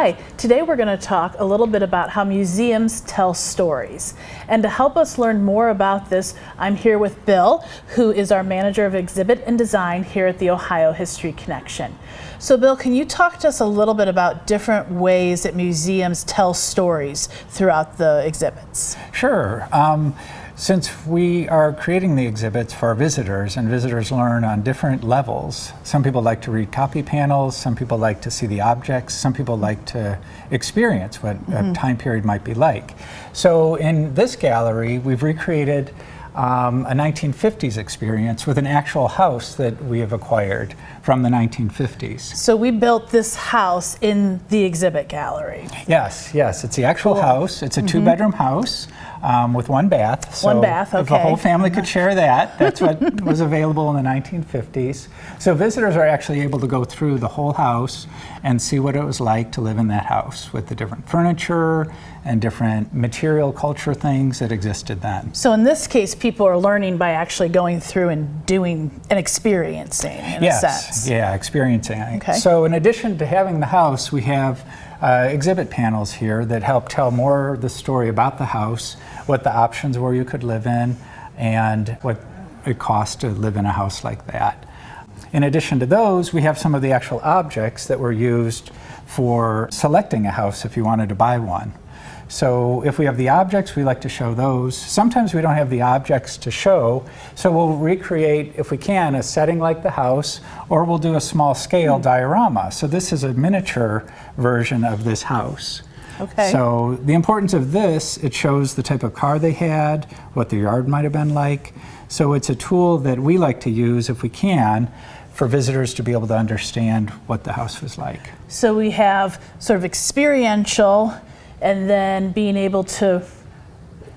Hi, today we're going to talk a little bit about how museums tell stories. And to help us learn more about this, I'm here with Bill, who is our manager of exhibit and design here at the Ohio History Connection. So Bill, can you talk to us a little bit about different ways that museums tell stories throughout the exhibits? Sure. Since we are creating the exhibits for our visitors, and visitors learn on different levels, some people like to read copy panels, some people like to see the objects, some people like to experience what a time period might be like. So in this gallery, we've recreated a 1950s experience with an actual house that we have acquired from the 1950s. So we built this house in the exhibit gallery. Yes, it's the actual house. It's a two-bedroom house with one bath. So one bath, okay. If the whole family could share that, that's what was available in the 1950s. So visitors are actually able to go through the whole house and see what it was like to live in that house with the different furniture and different material culture things that existed then. So in this case, people are learning by actually going through and doing and experiencing in a sense. Yeah, experiencing. Okay. So in addition to having the house, we have exhibit panels here that help tell more of the story about the house, what the options were you could live in, and what it costs to live in a house like that. In addition to those, we have some of the actual objects that were used for selecting a house if you wanted to buy one. So if we have the objects, we like to show those. Sometimes we don't have the objects to show, so we'll recreate, if we can, a setting like the house, or we'll do a small scale diorama. So this is a miniature version of this house. Okay. So the importance of this, it shows the type of car they had, what the yard might have been like. So it's a tool that we like to use, if we can, for visitors to be able to understand what the house was like. So we have sort of experiential, and then being able to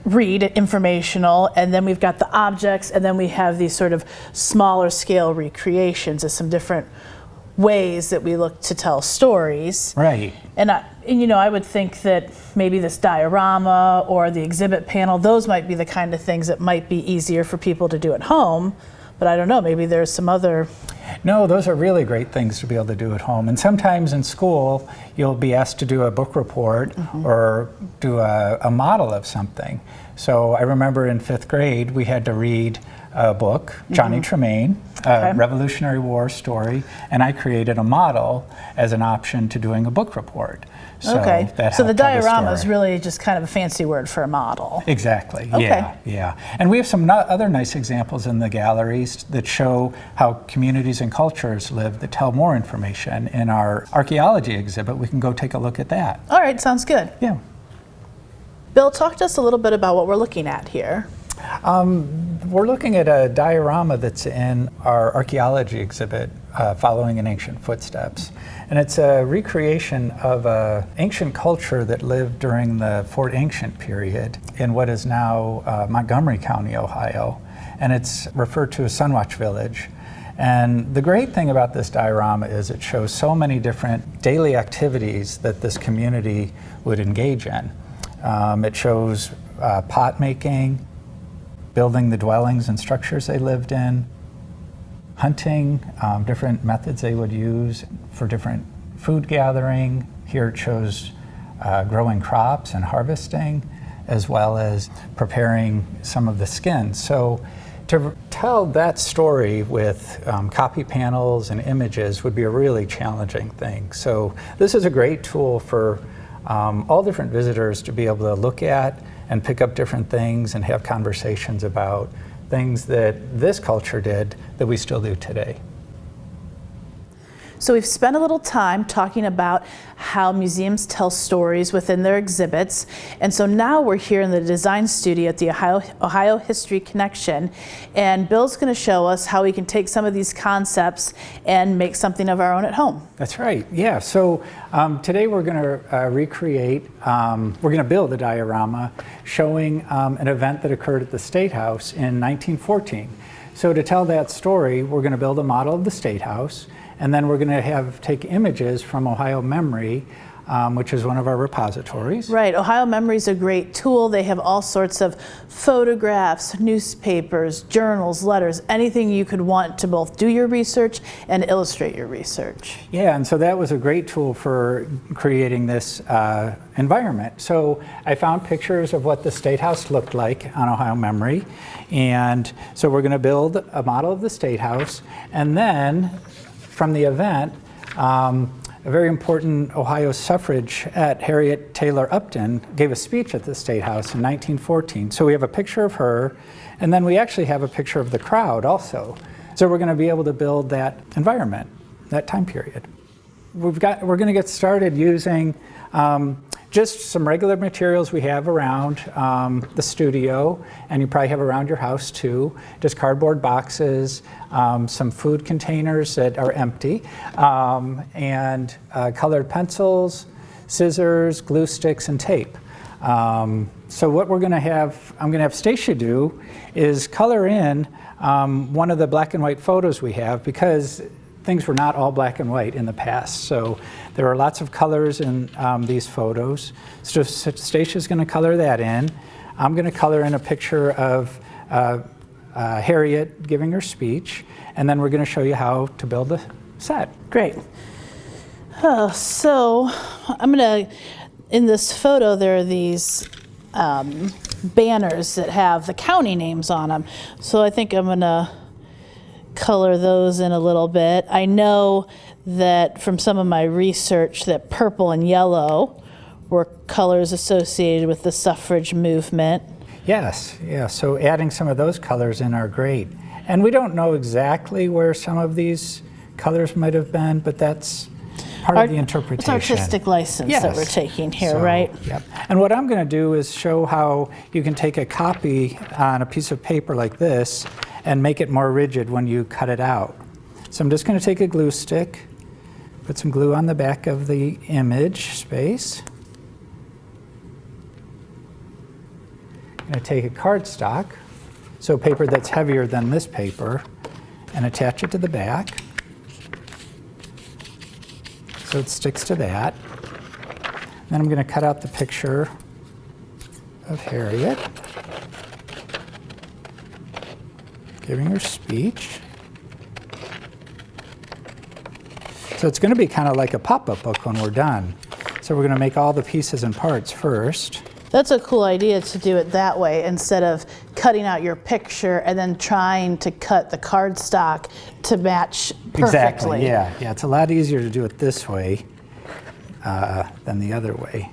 read informational, and then we've got the objects, and then we have these sort of smaller scale recreations of some different ways that we look to tell stories. Right. And I would think that maybe this diorama or the exhibit panel, those might be the kind of things that might be easier for people to do at home. But I don't know, maybe there's some other... No, those are really great things to be able to do at home. And sometimes in school, you'll be asked to do a book report or do a model of something. So I remember in 5th grade, we had to read a book, Johnny Tremaine, a Revolutionary War story, and I created a model as an option to doing a book report. So so the diorama is really just kind of a fancy word for a model. Exactly, yeah. And we have some other nice examples in the galleries that show how communities and cultures live that tell more information. In our archaeology exhibit, we can go take a look at that. All right, sounds good. Yeah. Bill, talk to us a little bit about what we're looking at here. We're looking at a diorama that's in our archaeology exhibit, Following in Ancient Footsteps. And it's a recreation of an ancient culture that lived during the Fort Ancient period in what is now Montgomery County, Ohio. And it's referred to as Sunwatch Village. And the great thing about this diorama is it shows so many different daily activities that this community would engage in. It shows pot making, building the dwellings and structures they lived in, hunting, different methods they would use for different food gathering. Here it shows growing crops and harvesting, as well as preparing some of the skins. So to tell that story with copy panels and images would be a really challenging thing. So this is a great tool for all different visitors to be able to look at and pick up different things and have conversations about things that this culture did that we still do today. So we've spent a little time talking about how museums tell stories within their exhibits. And so now we're here in the design studio at the Ohio History Connection. And Bill's going to show us how we can take some of these concepts and make something of our own at home. That's right, yeah. So today we're going to recreate, we're going to build a diorama showing an event that occurred at the State House in 1914. So to tell that story, we're going to build a model of the State House, and then we're going to take images from Ohio Memory which is one of our repositories. Right. Ohio Memory is a great tool. They have all sorts of photographs, newspapers, journals, letters, anything you could want to both do your research and illustrate your research. Yeah, and so that was a great tool for creating this environment. So I found pictures of what the State House looked like on Ohio Memory. And so we're going to build a model of the State House. And then from the event, a very important Ohio suffragette, Harriet Taylor Upton, gave a speech at the State House in 1914. So we have a picture of her, and then we actually have a picture of the crowd also. So we're going to be able to build that environment, that time period. We're going to get started using just some regular materials we have around the studio, and you probably have around your house too. Just cardboard boxes, some food containers that are empty, and colored pencils, scissors, glue sticks, and tape. So what I'm going to have Stacia do is color in one of the black and white photos we have, because things were not all black and white in the past. So there are lots of colors in these photos. So Stacia's going to color that in. I'm going to color in a picture of Harriet giving her speech, and then we're going to show you how to build a set. Great. So I'm going to, in this photo, there are these banners that have the county names on them. So I think I'm going to color those in a little bit. I know that from some of my research that purple and yellow were colors associated with the suffrage movement. Yes, yeah, so adding some of those colors in are great. And we don't know exactly where some of these colors might have been, but that's part of the interpretation. It's artistic license that we're taking here, right? Yep. And what I'm going to do is show how you can take a copy on a piece of paper like this and make it more rigid when you cut it out. So I'm just going to take a glue stick, put some glue on the back of the image space. I'm going to take a cardstock, so paper that's heavier than this paper, and attach it to the back so it sticks to that. Then I'm going to cut out the picture of Harriet giving her speech. So it's going to be kind of like a pop-up book when we're done. So we're going to make all the pieces and parts first. That's a cool idea to do it that way instead of cutting out your picture and then trying to cut the cardstock to match perfectly. Exactly, yeah. It's a lot easier to do it this way than the other way.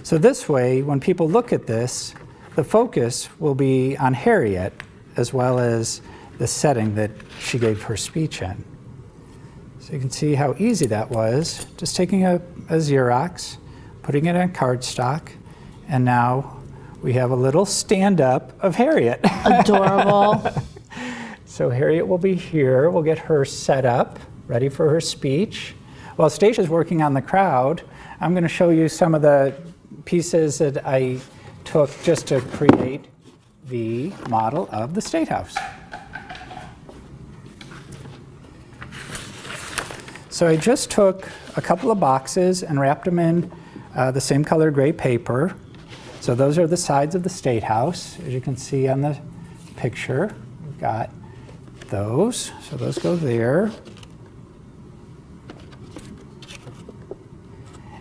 So this way, when people look at this, the focus will be on Harriet as well as the setting that she gave her speech in. So you can see how easy that was, just taking a Xerox, putting it on cardstock, and now we have a little stand-up of Harriet. Adorable. So Harriet will be here. We'll get her set up, ready for her speech. While Stacia's working on the crowd, I'm going to show you some of the pieces that I took just to create the model of the State House. So I just took a couple of boxes and wrapped them in the same color gray paper. So those are the sides of the State House. As you can see on the picture, we've got those. So those go there.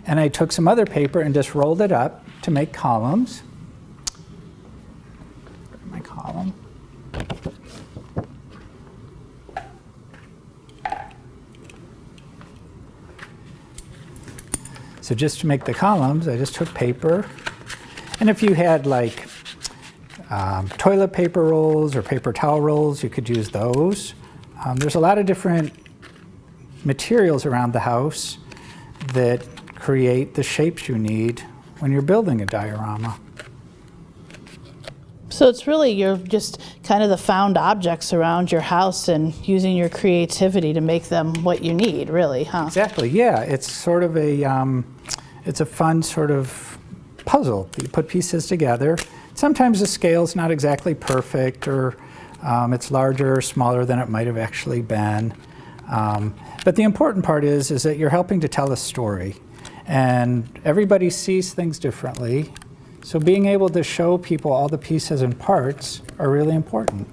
And I took some other paper and just rolled it up to make columns. My column. So just to make the columns, I just took paper. And if you had like toilet paper rolls or paper towel rolls, you could use those. There's a lot of different materials around the house that create the shapes you need when you're building a diorama. So it's really you're just kind of the found objects around your house and using your creativity to make them what you need, really, huh? Exactly, yeah. It's sort of it's a fun sort of puzzle. You put pieces together. Sometimes the scale's not exactly perfect, or it's larger or smaller than it might have actually been. But the important part is that you're helping to tell a story. And everybody sees things differently. So being able to show people all the pieces and parts are really important.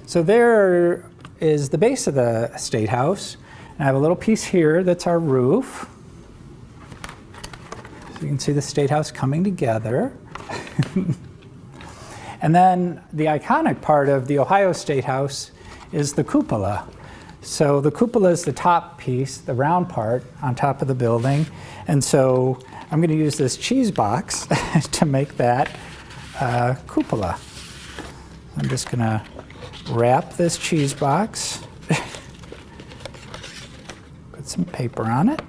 So there is the base of the State House. And I have a little piece here that's our roof. So you can see the State House coming together. And then the iconic part of the Ohio State House is the cupola. So the cupola is the top piece, the round part on top of the building. And so I'm going to use this cheese box to make that cupola. I'm just going to wrap this cheese box, put some paper on it.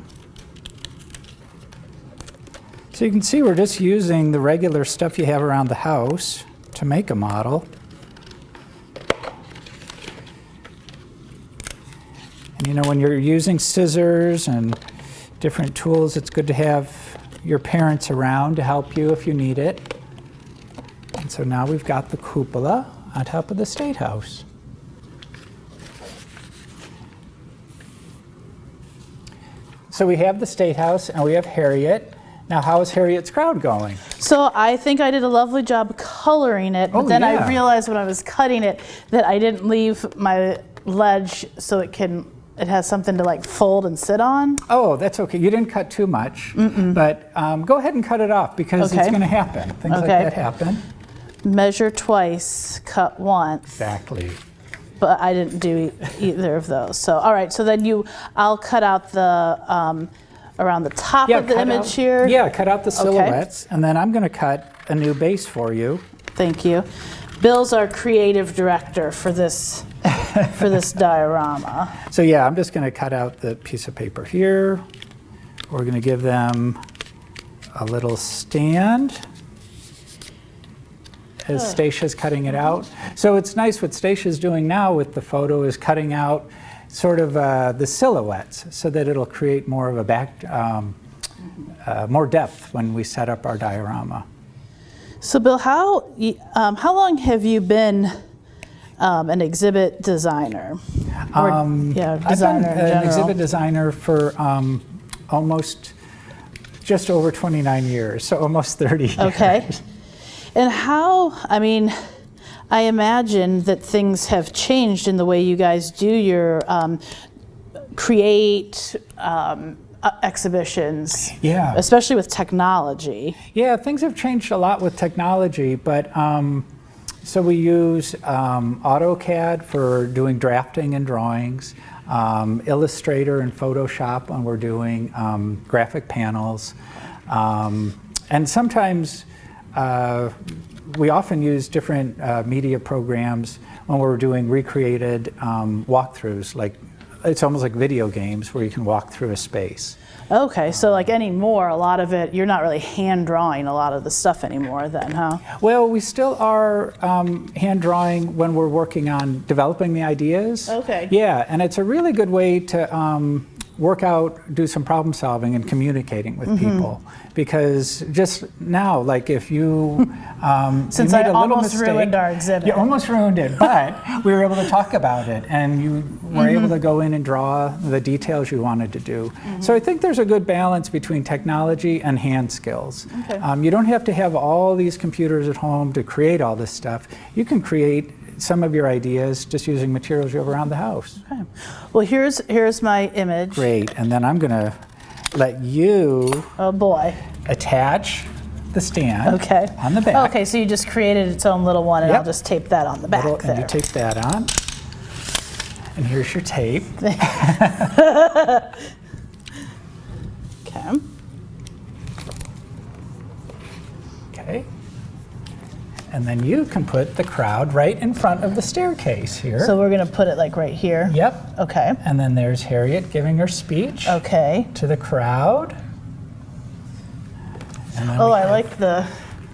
So you can see we're just using the regular stuff you have around the house to make a model. And you know, when you're using scissors and different tools, it's good to have your parents around to help you if you need it. And so now we've got the cupola on top of the State House. So we have the State House and we have Harriet. Now, how is Harriet's crowd going? So I think I did a lovely job coloring it, but then I realized when I was cutting it that I didn't leave my ledge so it has something to like fold and sit on. Oh, that's okay. You didn't cut too much, but go ahead and cut it off because it's going to happen. Things like that happen. Measure twice, cut once. Exactly. But I didn't do either of those. So, all right. So then I'll cut out the around the top of the image here. Yeah, cut out the silhouettes, and then I'm going to cut a new base for you. Thank you. Bill's our creative director for this diorama. So yeah, I'm just going to cut out the piece of paper here. We're going to give them a little stand as Stacia's cutting it out. So it's nice what Stacia's doing now with the photo is cutting out sort of the silhouettes so that it'll create more of a more depth when we set up our diorama. So Bill, how long have you been an exhibit designer? I've been an exhibit designer for almost just over 29 years, so almost 30 years. Okay. And I imagine that things have changed in the way you guys do your create exhibitions, especially with technology. Yeah, things have changed a lot with technology, but so we use AutoCAD for doing drafting and drawings, Illustrator and Photoshop when we're doing graphic panels, and sometimes we often use different media programs when we're doing recreated walkthroughs. Like it's almost like video games where you can walk through a space. Okay, so like anymore, a lot of it, you're not really hand drawing a lot of the stuff anymore then, huh? Well, we still are hand drawing when we're working on developing the ideas. Okay. Yeah, and it's a really good way to do some problem solving and communicating with people. Because just now, like if you since you made I a almost mistake, ruined our exhibit. You almost ruined it, but we were able to talk about it, and you were able to go in and draw the details you wanted to do. So I think there's a good balance between technology and hand skills. Okay. You don't have to have all these computers at home to create all this stuff. You can create some of your ideas just using materials you have around the house. Okay. Well, here's my image. Great, and then I'm gonna let you attach the stand on the back. Okay, so you just created its own little one, and I'll just tape that on the back there. And you tape that on. And here's your tape. Okay. Okay. And then you can put the crowd right in front of the staircase here. So we're going to put it like right here? Yep. Okay. And then there's Harriet giving her speech to the crowd. I like that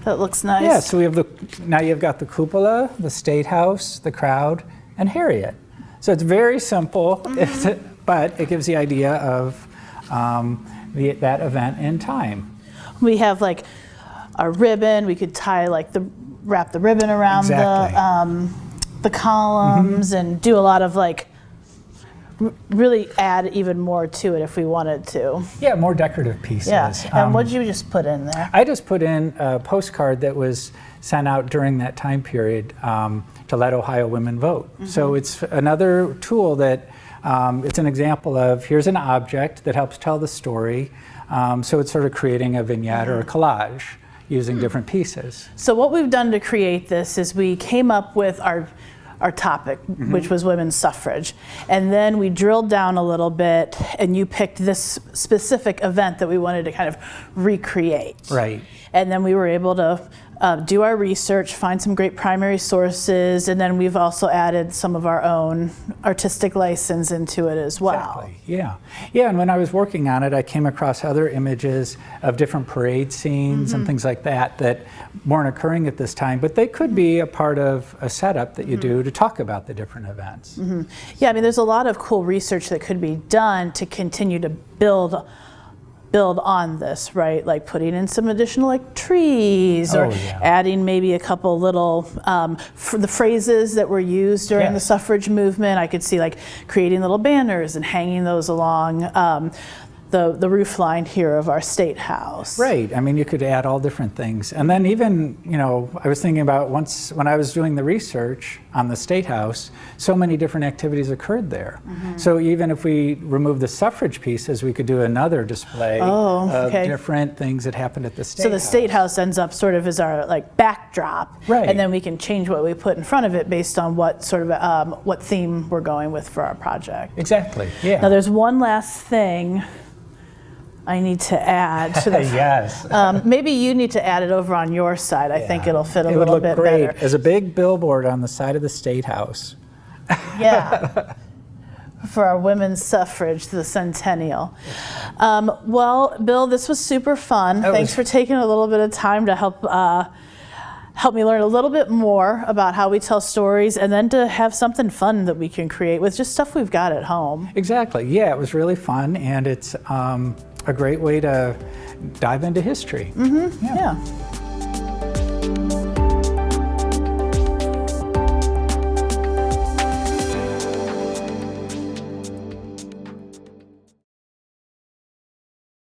looks nice. Yeah, so now you've got the cupola, the State House, the crowd, and Harriet. So it's very simple, but it gives the idea of that event in time. We have like a ribbon, we could tie wrap the ribbon around the columns and do a lot of like really add even more to it if we wanted to. Yeah, more decorative pieces. Yeah, and what did you just put in there? I just put in a postcard that was sent out during that time period to let Ohio women vote. So it's another tool that it's an example of, here's an object that helps tell the story. So it's sort of creating a vignette or a collage using different pieces. So what we've done to create this is we came up with our topic, which was women's suffrage. And then we drilled down a little bit, and you picked this specific event that we wanted to kind of recreate. Right. And then we were able to do our research, find some great primary sources, and then we've also added some of our own artistic license into it as well. Exactly. Yeah. Yeah, and when I was working on it, I came across other images of different parade scenes and things like that that weren't occurring at this time, but they could be a part of a setup that you do to talk about the different events. Yeah, I mean, there's a lot of cool research that could be done to continue to build on this, right? Like putting in some additional like trees, or adding maybe a couple little for the phrases that were used during the suffrage movement. I could see like creating little banners and hanging those along the roof line here of our State House. Right. I mean, you could add all different things. And then even, you know, I was thinking about once when I was doing the research on the State House, so many different activities occurred there. So even if we remove the suffrage pieces, we could do another display of different things that happened at the State House. So the State House ends up sort of as our like backdrop, right? And then we can change what we put in front of it based on what sort of what theme we're going with for our project. Exactly. Yeah. Now there's one last thing I need to add to the yes. Maybe you need to add it over on your side. I think it'll fit a little bit better. It would look great as a big billboard on the side of the State House. Yeah. For our women's suffrage, the centennial. Well, Bill, this was super fun. Thanks for taking a little bit of time to help me learn a little bit more about how we tell stories, and then to have something fun that we can create with just stuff we've got at home. Exactly. Yeah, it was really fun, and it's a great way to dive into history. Yeah.